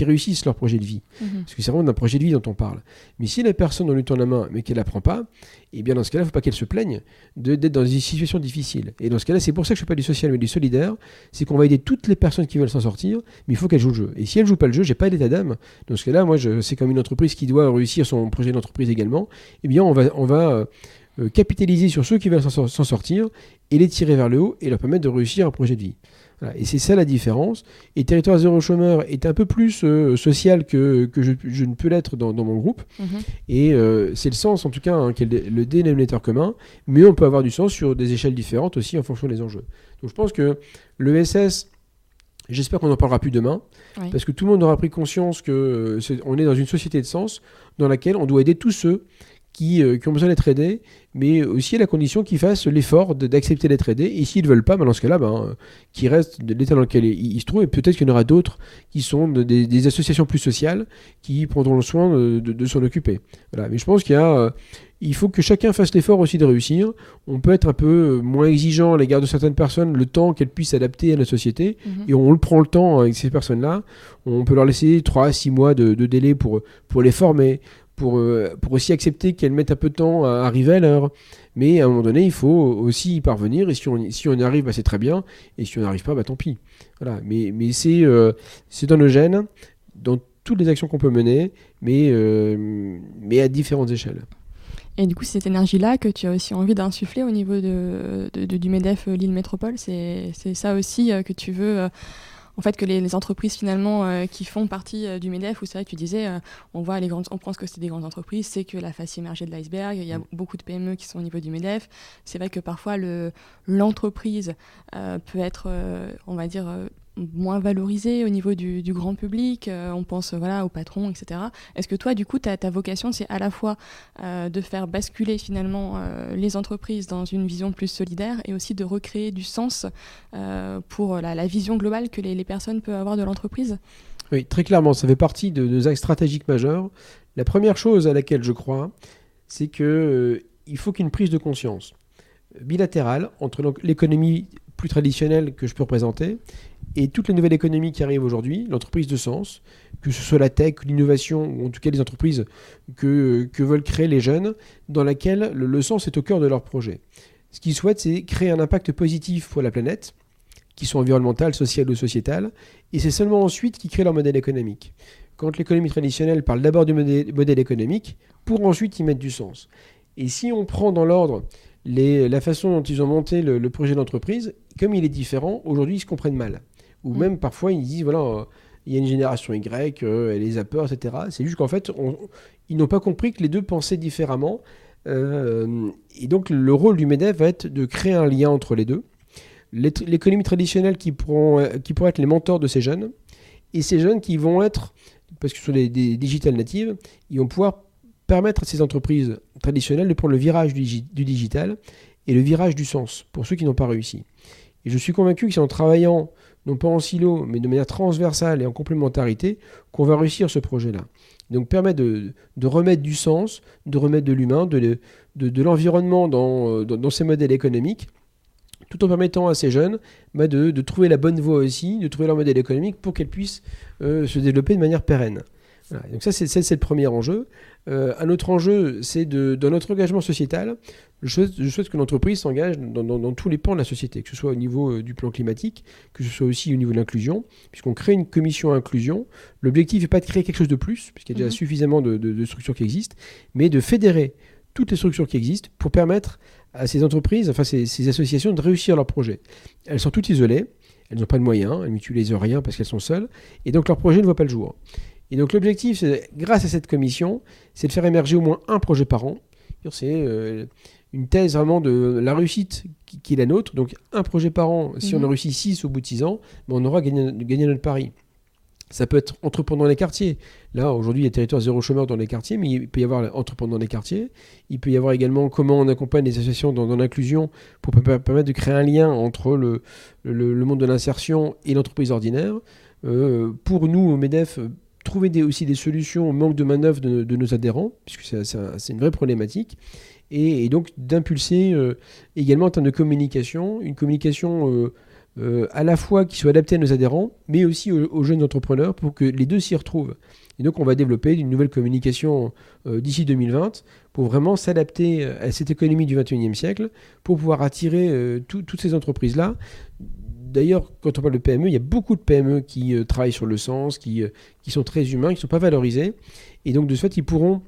réussissent leur projet de vie. Parce que c'est vraiment d'un projet de vie dont on parle. Mais si la personne, on lui tend la main, mais qu'elle n'apprend pas, et bien dans ce cas-là, il ne faut pas qu'elle se plaigne d'être dans des situations difficiles. Et dans ce cas-là, c'est pour ça que je ne fais pas du social mais du solidaire, c'est qu'on va aider toutes les personnes qui veulent s'en sortir, mais il faut qu'elles jouent le jeu. Et si elles ne jouent pas le jeu, j'ai pas d'état d'âme. Dans ce cas-là, moi, c'est comme une entreprise qui doit réussir son projet d'entreprise également. Eh bien, on va capitaliser sur ceux qui veulent s'en sortir et les tirer vers le haut et leur permettre de réussir un projet de vie. Voilà. Et c'est ça la différence. Et Territoire Zéro Chômeur est un peu plus social que je ne peux l'être dans mon groupe. Et c'est le sens, en tout cas, qui est le dénominateur commun. Mais on peut avoir du sens sur des échelles différentes aussi en fonction des enjeux. Donc je pense que le SS, j'espère qu'on n'en parlera plus demain, parce que tout le monde aura pris conscience qu'on est dans une société de sens dans laquelle on doit aider tous ceux qui ont besoin d'être aidés, mais aussi à la condition qu'ils fassent l'effort d'accepter d'être aidés. Et s'ils ne veulent pas, dans ce cas-là, qu'ils restent de l'état dans lequel ils se trouvent. Et peut-être qu'il y en aura d'autres qui sont des associations plus sociales qui prendront le soin de s'en occuper. Voilà. Mais je pense il faut que chacun fasse l'effort aussi de réussir. On peut être un peu moins exigeant à l'égard de certaines personnes, le temps qu'elles puissent s'adapter à la société. Et on le prend le temps avec ces personnes-là. On peut leur laisser 3 à 6 mois de délai pour les former, pour aussi accepter qu'elles mettent un peu de temps à arriver à l'heure. Mais à un moment donné, il faut aussi y parvenir. Et si on y arrive, c'est très bien. Et si on n'y arrive pas, tant pis. Voilà. Mais c'est dans nos gènes, dans toutes les actions qu'on peut mener, mais à différentes échelles. Et du coup, c'est cette énergie-là que tu as aussi envie d'insuffler au niveau du MEDEF Lille Métropole. C'est ça aussi que tu veux, en fait, que les entreprises finalement qui font partie du MEDEF, où c'est vrai que tu disais, on pense que c'est des grandes entreprises, c'est que la face immergée de l'iceberg, il y a beaucoup de PME qui sont au niveau du MEDEF. C'est vrai que parfois l'entreprise peut être, on va dire, moins valorisée au niveau du grand public, on pense au patron, etc. Est-ce que toi, du coup, ta vocation, c'est à la fois de faire basculer finalement les entreprises dans une vision plus solidaire et aussi de recréer du sens pour la vision globale que les personnes peuvent avoir de l'entreprise? Oui, très clairement, ça fait partie de nos axes stratégiques majeurs. La première chose à laquelle je crois, c'est qu'il faut qu'il y ait une prise de conscience bilatérale entre l'économie plus traditionnelle que je peux représenter et toute la nouvelle économie qui arrive aujourd'hui, l'entreprise de sens, que ce soit la tech, l'innovation, ou en tout cas les entreprises que veulent créer les jeunes, dans laquelle le sens est au cœur de leur projet. Ce qu'ils souhaitent, c'est créer un impact positif pour la planète, qui soit environnementale, sociale ou sociétale, et c'est seulement ensuite qu'ils créent leur modèle économique. Quand l'économie traditionnelle parle d'abord du modèle économique, pour ensuite y mettre du sens. Et si on prend dans l'ordre la façon dont ils ont monté le projet d'entreprise, comme il est différent, aujourd'hui ils se comprennent mal. Ou même parfois ils disent, voilà, il y a une génération Y, elle les a peur, etc. C'est juste qu'en fait, ils n'ont pas compris que les deux pensaient différemment. Et donc le rôle du MEDEF va être de créer un lien entre les deux. L'économie traditionnelle qui pourront être les mentors de ces jeunes, et ces jeunes qui vont être, parce que ce sont des digital natives, ils vont pouvoir permettre à ces entreprises traditionnelles de prendre le virage du digital et le virage du sens, pour ceux qui n'ont pas réussi. Et je suis convaincu que c'est en travaillant, non pas en silo, mais de manière transversale et en complémentarité, qu'on va réussir ce projet-là. Donc permettre de remettre du sens, de remettre de l'humain, de l'environnement dans ces modèles économiques, tout en permettant à ces jeunes de trouver la bonne voie aussi, de trouver leur modèle économique pour qu'elles puissent se développer de manière pérenne. Voilà. Donc ça, c'est le premier enjeu. Un autre enjeu, c'est dans notre engagement sociétal, je souhaite que l'entreprise s'engage dans tous les pans de la société, que ce soit au niveau du plan climatique, que ce soit aussi au niveau de l'inclusion, puisqu'on crée une commission inclusion. L'objectif n'est pas de créer quelque chose de plus, puisqu'il y a déjà suffisamment de structures qui existent, mais de fédérer toutes les structures qui existent pour permettre à ces entreprises, enfin ces associations, de réussir leurs projets. Elles sont toutes isolées, elles n'ont pas de moyens, elles n'utilisent rien parce qu'elles sont seules, et donc leur projet ne voit pas le jour. Et donc l'objectif, grâce à cette commission, c'est de faire émerger au moins un projet par an. C'est une thèse vraiment de la réussite qui est la nôtre. Donc un projet par an, si on a réussi 6 au bout de 6 ans, on aura gagné notre pari. Ça peut être entreprendre dans les quartiers. Là, aujourd'hui, il y a territoire zéro chômeur dans les quartiers, mais il peut y avoir entreprendre dans les quartiers. Il peut y avoir également comment on accompagne les associations dans l'inclusion pour permettre de créer un lien entre le monde de l'insertion et l'entreprise ordinaire. Pour nous, au MEDEF, trouver aussi des solutions au manque de main-d'œuvre de nos adhérents, puisque c'est une vraie problématique. Et donc d'impulser également en termes de communication, une communication à la fois qui soit adaptée à nos adhérents, mais aussi aux jeunes entrepreneurs pour que les deux s'y retrouvent. Et donc on va développer une nouvelle communication d'ici 2020 pour vraiment s'adapter à cette économie du 21e siècle, pour pouvoir attirer toutes ces entreprises-là. D'ailleurs, quand on parle de PME, il y a beaucoup de PME qui travaillent sur le sens, qui sont très humains, qui ne sont pas valorisés. Et donc de ce fait, ils pourront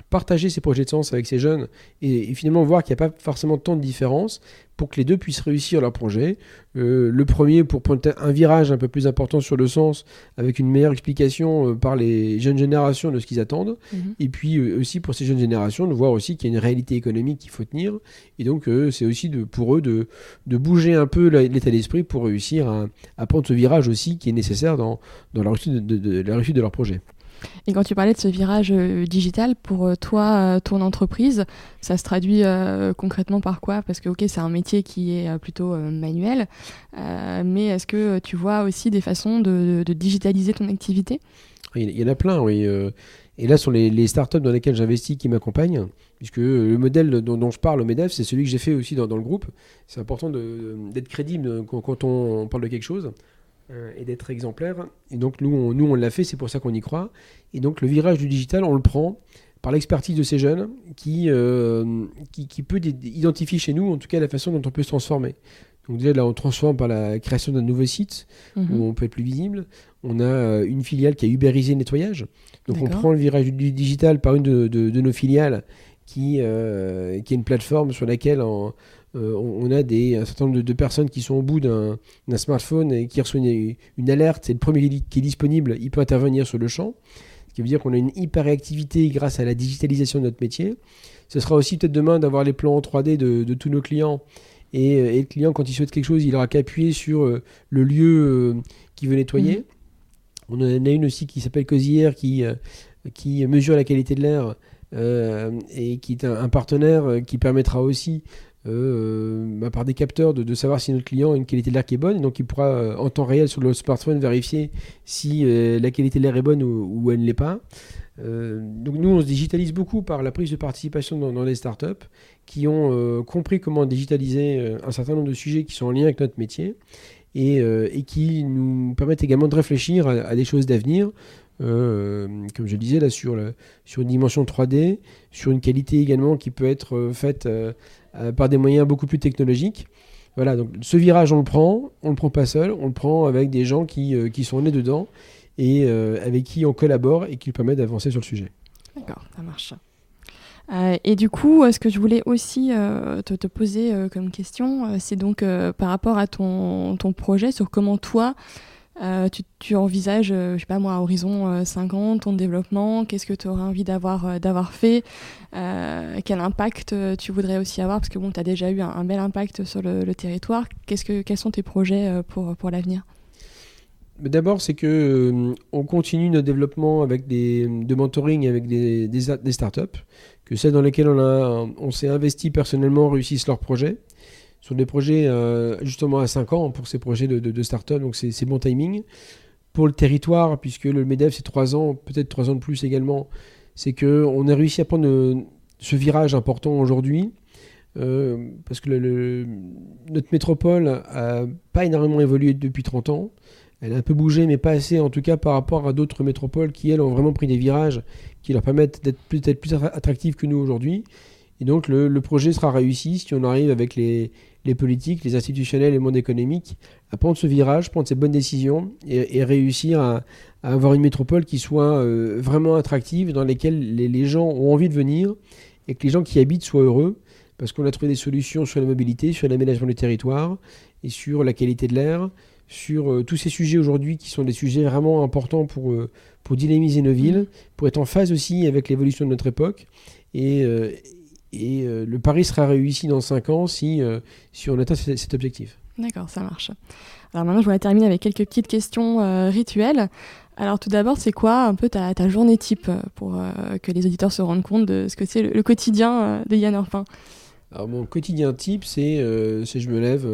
partager ces projets de sens avec ces jeunes et finalement voir qu'il n'y a pas forcément tant de différence pour que les deux puissent réussir leur projet. Le premier pour prendre un virage un peu plus important sur le sens avec une meilleure explication par les jeunes générations de ce qu'ils attendent. Et puis aussi pour ces jeunes générations de voir aussi qu'il y a une réalité économique qu'il faut tenir. Et donc c'est aussi pour eux de bouger un peu l'état d'esprit pour réussir à prendre ce virage aussi qui est nécessaire dans la réussite de leur projet. Et quand tu parlais de ce virage digital, pour toi, ton entreprise, ça se traduit concrètement par quoi? Parce que c'est un métier qui est plutôt manuel, mais est-ce que tu vois aussi des façons de digitaliser ton activité? Il y en a plein, oui. Et là, sur les startups dans lesquelles j'investis qui m'accompagnent, puisque le modèle dont je parle au MEDEF, c'est celui que j'ai fait aussi dans le groupe. C'est important d'être crédible quand on parle de quelque chose. Et d'être exemplaire. Et donc nous on l'a fait, c'est pour ça qu'on y croit. Et donc le virage du digital, on le prend par l'expertise de ces jeunes qui peut identifier chez nous en tout cas la façon dont on peut se transformer. Donc déjà là on transforme par la création d'un nouveau site où on peut être plus visible. On a une filiale qui a ubérisé le nettoyage. Donc on prend le virage du digital par une de nos filiales qui est une plateforme sur laquelle on a un certain nombre de personnes qui sont au bout d'un smartphone et qui reçoivent une alerte. C'est le premier qui est disponible, il peut intervenir sur le champ. Ce qui veut dire qu'on a une hyper réactivité grâce à la digitalisation de notre métier. Ce sera aussi peut-être demain d'avoir les plans en 3D de tous nos clients. Et le client, quand il souhaite quelque chose, il n'aura qu'à appuyer sur le lieu qu'il veut nettoyer. On en a une aussi qui s'appelle Cosière qui mesure la qualité de l'air et qui est un partenaire qui permettra aussi par des capteurs de savoir si notre client a une qualité de l'air qui est bonne. Et donc il pourra en temps réel sur le smartphone vérifier si la qualité de l'air est bonne ou elle ne l'est pas. Donc nous on se digitalise beaucoup par la prise de participation dans les startups qui ont compris comment digitaliser un certain nombre de sujets qui sont en lien avec notre métier et qui nous permettent également de réfléchir à des choses d'avenir. Comme je le disais là sur une dimension 3D, sur une qualité également qui peut être faite par des moyens beaucoup plus technologiques. Voilà, donc ce virage on le prend pas seul, on le prend avec des gens qui sont nés dedans et avec qui on collabore et qui nous permettent d'avancer sur le sujet. D'accord, ça marche. Et du coup, ce que je voulais aussi te poser comme question, c'est donc par rapport à ton projet, sur comment toi, tu envisages, je sais pas moi, à horizon 5 ans, ton développement, qu'est-ce que tu aurais envie d'avoir fait, quel impact tu voudrais aussi avoir, parce que bon, tu as déjà eu un bel impact sur le territoire. Quels sont tes projets pour l'avenir ? D'abord, c'est que on continue notre développement avec de mentoring avec des startups, que celles dans lesquelles on s'est investi personnellement réussissent leurs projets. Sur des projets justement à 5 ans pour ces projets de start-up, donc c'est bon timing. Pour le territoire, puisque le MEDEF c'est 3 ans, peut-être 3 ans de plus également, c'est qu'on a réussi à prendre ce virage important aujourd'hui, parce que notre métropole n'a pas énormément évolué depuis 30 ans. Elle a un peu bougé, mais pas assez, en tout cas par rapport à d'autres métropoles qui, elles, ont vraiment pris des virages qui leur permettent d'être peut-être plus attractives que nous aujourd'hui. Et donc le projet sera réussi si on arrive avec les politiques, les institutionnels et le monde économique à prendre ce virage, prendre ces bonnes décisions et réussir à avoir une métropole qui soit vraiment attractive, dans laquelle les gens ont envie de venir et que les gens qui y habitent soient heureux, parce qu'on a trouvé des solutions sur la mobilité, sur l'aménagement du territoire et sur la qualité de l'air, sur tous ces sujets aujourd'hui qui sont des sujets vraiment importants pour dynamiser nos villes, pour être en phase aussi avec l'évolution de notre époque. Et le pari sera réussi dans 5 ans si on atteint cet objectif. D'accord, ça marche. Alors maintenant, je voudrais terminer avec quelques petites questions rituelles. Alors tout d'abord, c'est quoi un peu ta journée type pour que les auditeurs se rendent compte de ce que c'est le quotidien de Yann Orpin ? Alors mon quotidien type, c'est je me lève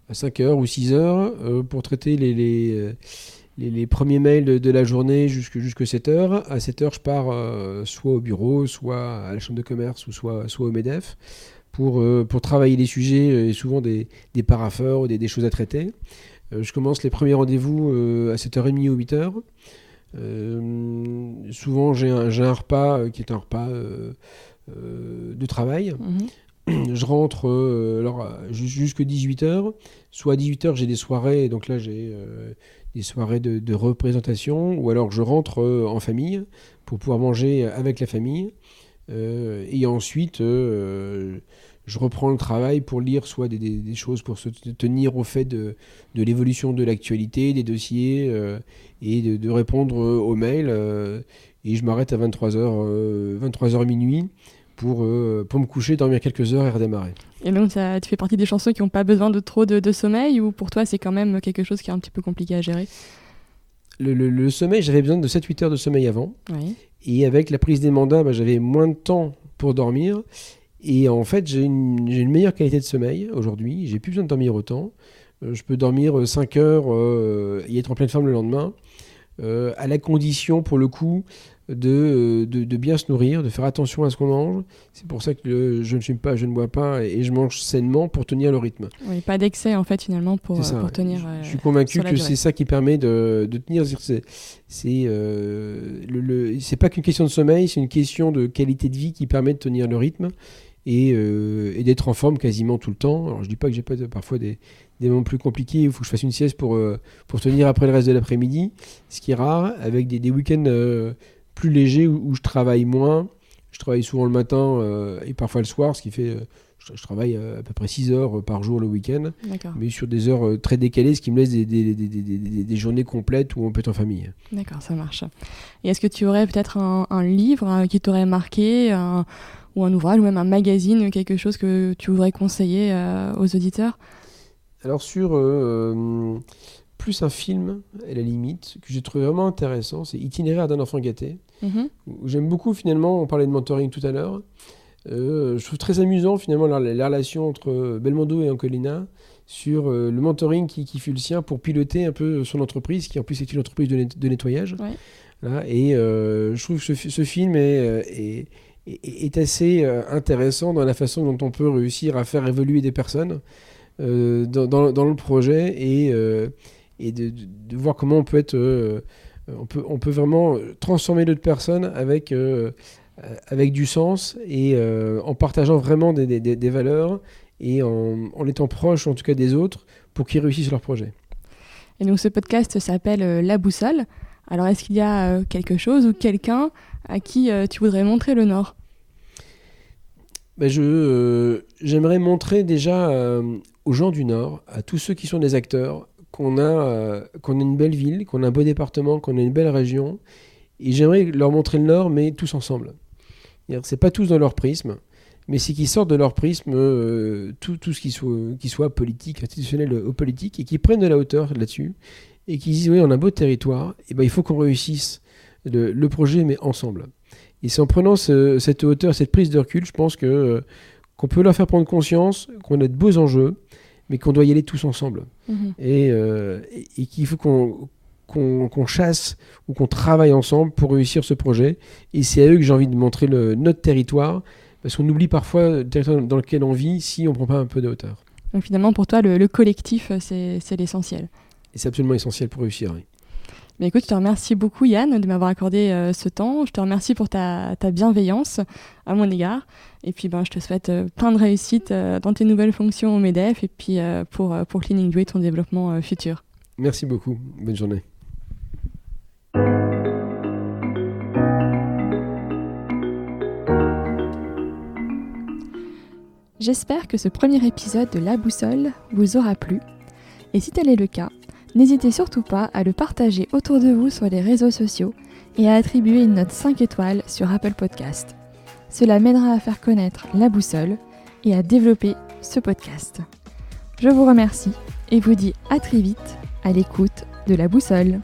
à 5h ou 6h pour traiter les premiers mails de la journée jusque 7h. À 7h, je pars soit au bureau, soit à la chambre de commerce ou soit au MEDEF pour travailler les sujets et souvent des parapheurs ou des choses à traiter. Je commence les premiers rendez-vous à 7h30 ou 8h. Souvent, j'ai un repas qui est un repas de travail. Je rentre jusque 18h. Soit à 18h, j'ai des soirées, donc là, j'ai des soirées de représentation, ou alors je rentre en famille pour pouvoir manger avec la famille. Et ensuite, je reprends le travail pour lire soit des choses pour se tenir au fait de l'évolution de l'actualité, des dossiers, et de répondre aux mails. Et je m'arrête à 23h minuit pour me coucher, dormir quelques heures et redémarrer. Et donc, tu fais partie des chanceux qui n'ont pas besoin de trop de sommeil, ou pour toi, c'est quand même quelque chose qui est un petit peu compliqué à gérer ? Le sommeil, j'avais besoin de 7-8 heures de sommeil avant. Oui. Et avec la prise des mandats, j'avais moins de temps pour dormir. Et en fait, j'ai une meilleure qualité de sommeil aujourd'hui. J'ai plus besoin de dormir autant. Je peux dormir 5 heures et être en pleine forme le lendemain. À la condition, pour le coup, de bien se nourrir, de faire attention à ce qu'on mange. C'est pour ça que je ne fume pas, je ne bois pas et je mange sainement pour tenir le rythme. Oui, pas d'excès en fait finalement pour tenir. Je suis convaincu que c'est ça qui permet de tenir. C'est pas qu'une question de sommeil, c'est une question de qualité de vie qui permet de tenir le rythme et d'être en forme quasiment tout le temps. Alors je dis pas que j'ai pas parfois des moments plus compliqués où il faut que je fasse une sieste pour tenir après le reste de l'après-midi, ce qui est rare, avec des week-ends plus léger où je travaille moins. Je travaille souvent le matin et parfois le soir, ce qui fait... je travaille à peu près 6 heures par jour le week-end, mais sur des heures très décalées, ce qui me laisse des journées complètes où on peut être en famille. D'accord, ça marche. Et est-ce que tu aurais peut-être un livre qui t'aurait marqué, ou un ouvrage, ou même un magazine, quelque chose que tu voudrais conseiller aux auditeurs ? Alors sur plus un film, à la limite, que j'ai trouvé vraiment intéressant, c'est Itinéraire d'un enfant gâté. J'aime beaucoup finalement, on parlait de mentoring tout à l'heure, je trouve très amusant finalement la relation entre Belmondo et Ancolina sur le mentoring qui fut le sien pour piloter un peu son entreprise, qui en plus est une entreprise de nettoyage. Ouais. Là, et je trouve que ce film est assez intéressant dans la façon dont on peut réussir à faire évoluer des personnes dans le projet et de voir comment on peut être... on peut vraiment transformer d'autres personnes avec du sens et en partageant vraiment des valeurs et en étant proche en tout cas des autres pour qu'ils réussissent leur projet. Et donc ce podcast s'appelle La Boussole. Alors est-ce qu'il y a quelque chose ou quelqu'un à qui tu voudrais montrer le Nord ? J'aimerais montrer déjà aux gens du Nord, à tous ceux qui sont des acteurs, qu'on a une belle ville, qu'on a un beau département, qu'on a une belle région. Et j'aimerais leur montrer le Nord, mais tous ensemble. C'est pas tous dans leur prisme, mais c'est qu'ils sortent de leur prisme tout ce qui soit politique, institutionnel ou politique, et qu'ils prennent de la hauteur là-dessus, et qu'ils disent, oui, on a un beau territoire, et il faut qu'on réussisse le projet, mais ensemble. Et c'est en prenant cette hauteur, cette prise de recul, je pense qu'on peut leur faire prendre conscience qu'on a de beaux enjeux, mais qu'on doit y aller tous ensemble. Et qu'il faut qu'on chasse ou qu'on travaille ensemble pour réussir ce projet. Et c'est à eux que j'ai envie de montrer notre territoire, parce qu'on oublie parfois le territoire dans lequel on vit si on ne prend pas un peu de hauteur. Donc finalement, pour toi, le collectif, c'est l'essentiel. Et c'est absolument essentiel pour réussir, oui. Mais écoute, je te remercie beaucoup Yann de m'avoir accordé ce temps. Je te remercie pour ta bienveillance à mon égard. Et puis je te souhaite plein de réussite dans tes nouvelles fonctions au MEDEF et puis pour Cleaning Joy, ton développement futur. Merci beaucoup. Bonne journée. J'espère que ce premier épisode de La Boussole vous aura plu. Et si tel est le cas, n'hésitez surtout pas à le partager autour de vous sur les réseaux sociaux et à attribuer une note 5 étoiles sur Apple Podcast. Cela m'aidera à faire connaître La Boussole et à développer ce podcast. Je vous remercie et vous dis à très vite à l'écoute de La Boussole.